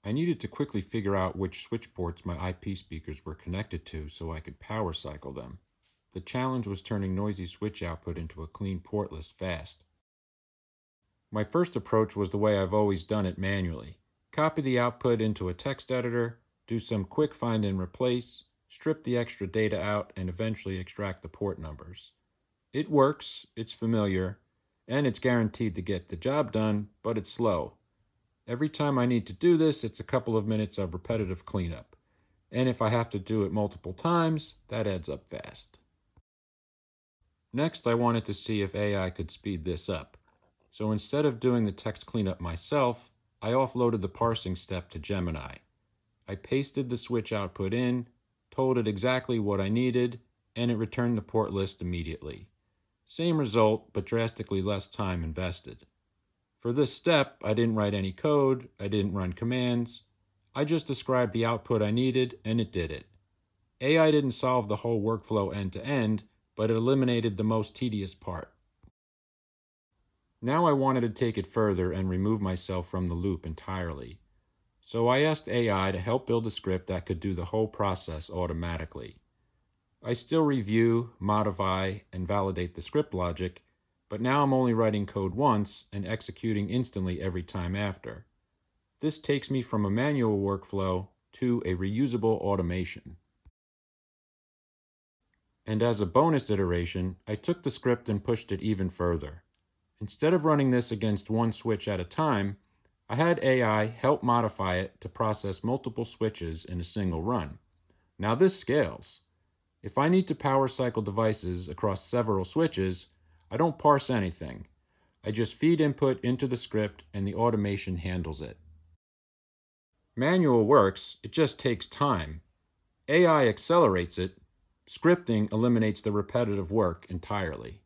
I needed to quickly figure out which switch ports my IP speakers were connected to so I could power cycle them. The challenge was turning noisy switch output into a clean port list fast. My first approach was the way I've always done it manually. Copy the output into a text editor, do some quick find and replace, strip the extra data out, and eventually extract the port numbers. It works, it's familiar, and it's guaranteed to get the job done, but it's slow. Every time I need to do this, it's a couple of minutes of repetitive cleanup. And if I have to do it multiple times, that adds up fast. Next, I wanted to see if AI could speed this up. So instead of doing the text cleanup myself, I offloaded the parsing step to Gemini. I pasted the switch output in, told it exactly what I needed, and it returned the port list immediately. Same result, but drastically less time invested. For this step, I didn't write any code, I didn't run commands. I just described the output I needed, and it did it. AI didn't solve the whole workflow end to end, but it eliminated the most tedious part. Now I wanted to take it further and remove myself from the loop entirely. So I asked AI to help build a script that could do the whole process automatically. I still review, modify, and validate the script logic, but now I'm only writing code once and executing instantly every time after. This takes me from a manual workflow to a reusable automation. And as a bonus iteration, I took the script and pushed it even further. Instead of running this against one switch at a time, I had AI help modify it to process multiple switches in a single run. Now this scales. If I need to power cycle devices across several switches, I don't parse anything. I just feed input into the script and the automation handles it. Manual works, it just takes time. AI accelerates it. Scripting eliminates the repetitive work entirely.